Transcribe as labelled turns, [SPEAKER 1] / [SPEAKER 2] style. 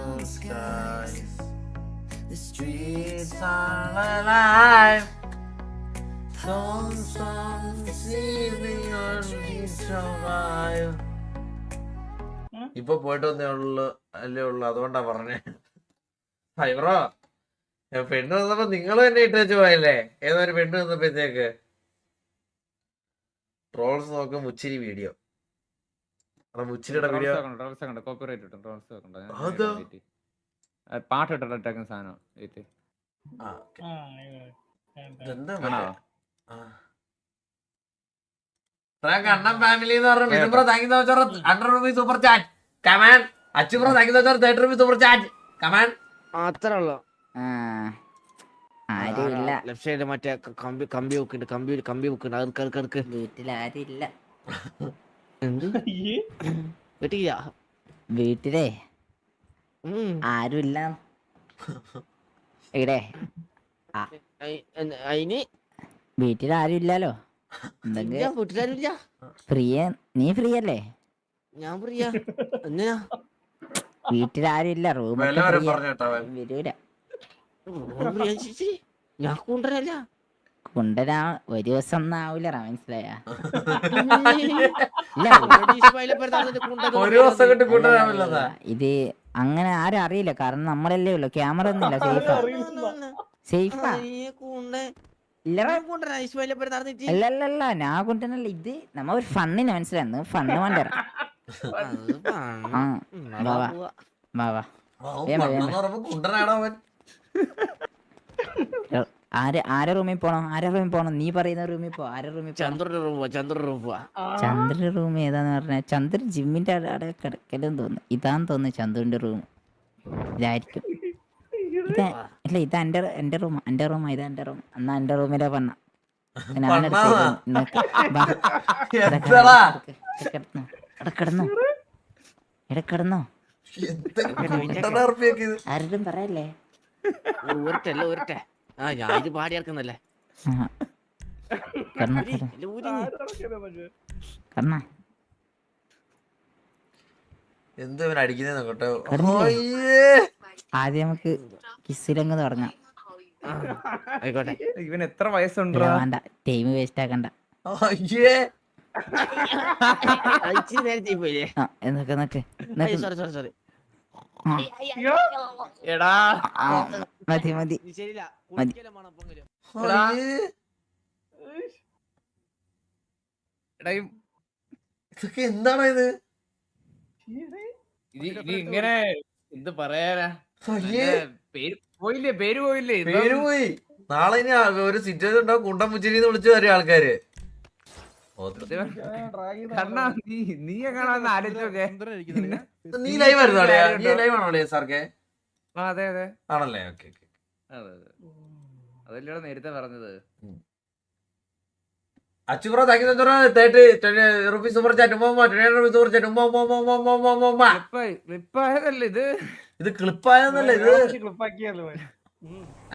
[SPEAKER 1] blue skies. The streets are alive. Some sleeping on each survive. ഇപ്പൊ പോയിട്ട് വന്നേ ഉള്ളു അല്ലേ ഉള്ളു, അതുകൊണ്ടാ പറഞ്ഞേ. ഫൈബ്രോ, പെണ്ണ് വന്നപ്പോ നിങ്ങൾ തന്നെ ഇട്ട് വെച്ച് പോയല്ലേ? ഏതൊരു പെണ്ണ് വന്നപ്പോഴത്തേക്ക് ട്രോൾസ് നോക്കും. മുച്ചിരി വീഡിയോ, മുച്ചിരിയുടെ വീഡിയോ
[SPEAKER 2] പാട്ട് ഇട്ടിട്ടേക്കുന്ന സാധനം.
[SPEAKER 1] അണ്ണൻ ഫാമിലി എന്ന് പറഞ്ഞു. Mithun bro thank you so much 100 rupees super chat. Come on. Achu bro thank you so much 30 rupees super chat. Come on.
[SPEAKER 3] അത്രേ ഉള്ളൂ.
[SPEAKER 4] ആരുമില്ല
[SPEAKER 3] ലെഫ്റ്റ് സൈഡ് മറ്റേ കമ്പി വെക്കുന്നുണ്ട്, കമ്പി വെക്കുന്നുണ്ട്. അതൊക്കെ
[SPEAKER 4] വീട്ടിൽ ആരുമില്ല.
[SPEAKER 3] എന്ത് വെട്ടില്ല
[SPEAKER 4] വീട്ടിലേ ആരുമില്ല. ഇവിടെ
[SPEAKER 3] അതിന്
[SPEAKER 4] വീട്ടിൽ ആരും ഇല്ലല്ലോ.
[SPEAKER 3] വീട്ടിലാരുമില്ല.
[SPEAKER 4] നീ ഫ്രീ അല്ലേ?
[SPEAKER 3] ഞാൻ പറയാ എന്തിനാ
[SPEAKER 4] വീട്ടിൽ ആരും ഇല്ല.
[SPEAKER 1] വില വരെ പറഞ്ഞു കേട്ടോ അവൻ.
[SPEAKER 4] വരൂല.
[SPEAKER 3] ഞാൻ കൊണ്ടുവരല്ല.
[SPEAKER 4] കൊണ്ടുവരാ ഒരു ദിവസം ഒന്നും ആവൂല. മനസ്സിലായ?
[SPEAKER 1] ഒരു ദിവസം കൊണ്ട് കൊണ്ടുവരാമല്ലോ.
[SPEAKER 4] ഇത് അങ്ങനെ ആരും അറിയില്ല. കാരണം നമ്മളല്ലേ ഉള്ളു. ക്യാമറ ഒന്നുമില്ല. സേഫാ അല്ലല്ല. ഞാൻ കൊണ്ടുവരല്ല. ഇത് നമ്മ ഒരു ഫണ്ണിന് മനസ്സിലാന്ന്. ഫണ്ണ് കൊണ്ടുവരാം. ആരെ റൂമിൽ പോണോ? നീ പറയുന്ന റൂമിൽ പോ. ആരെ റൂമിൽ? ചന്ദ്രന്റെ റൂം ഏതാന്ന് പറഞ്ഞ? ചന്ദ്ര ജിമ്മിന്റെ അവിടെ കിടക്കലും തോന്നുന്നു. ഇതാന്ന് തോന്നുന്നു ചന്ദ്രന്റെ റൂം. ഇതായിരിക്കും. ഇല്ല, ഇത് എന്റെ റൂം. ഇതാ എന്റെ റൂം. എന്നാ എന്റെ റൂമിലെ പറഞ്ഞ കിടന്നോ. ആരോടും പറയല്ലേ.
[SPEAKER 3] ഇത് പാടി ഇറക്കുന്നല്ലേ.
[SPEAKER 1] എന്ത് അടിക്കുന്നേ നോക്കട്ടെ.
[SPEAKER 4] ആദ്യം നമുക്ക് കിസ്സിലങ്ങ് തുടങ്ങാം.
[SPEAKER 3] ആയിക്കോട്ടെ.
[SPEAKER 2] ഇവൻ എത്ര വയസ്സുണ്ടോ?
[SPEAKER 4] വേണ്ട, ടൈം വേസ്റ്റ് ആക്കണ്ട. മതി.
[SPEAKER 1] ഇതൊക്കെ എന്താണ് ഇത്?
[SPEAKER 2] ഇങ്ങനെ എന്ത് പറയാനാ? പേര് പോയില്ലേ.
[SPEAKER 1] നാളെ ഇനി ഒരു സിറ്റുവേഷൻ ഉണ്ടാവും. കുണ്ടം മുച്ചിരിന്ന് വിളിച്ചു വരും ആൾക്കാര്.
[SPEAKER 2] നീ എങ്ങാണെന്ന് ആലോചിച്ചോക്കെ.
[SPEAKER 1] നീ ലൈവ് ആയിരുന്നോ? നീ ലൈവ് ആണോ സാർക്ക്?
[SPEAKER 2] അതെ
[SPEAKER 1] ആണല്ലേ? ഓക്കെ.
[SPEAKER 2] അതല്ലേ നേരത്തെ പറഞ്ഞത്.
[SPEAKER 1] അച്ചുബ്രോ thank you 30 rupees super chat. 20 rupees super chat.
[SPEAKER 2] ക്ലിപ്പായതല്ലേ ഇത്?
[SPEAKER 1] ഇത് ക്ലിപ്പായെന്നല്ലേ ഇത്?
[SPEAKER 5] ക്ലിപ്പാക്കിയല്ലോ.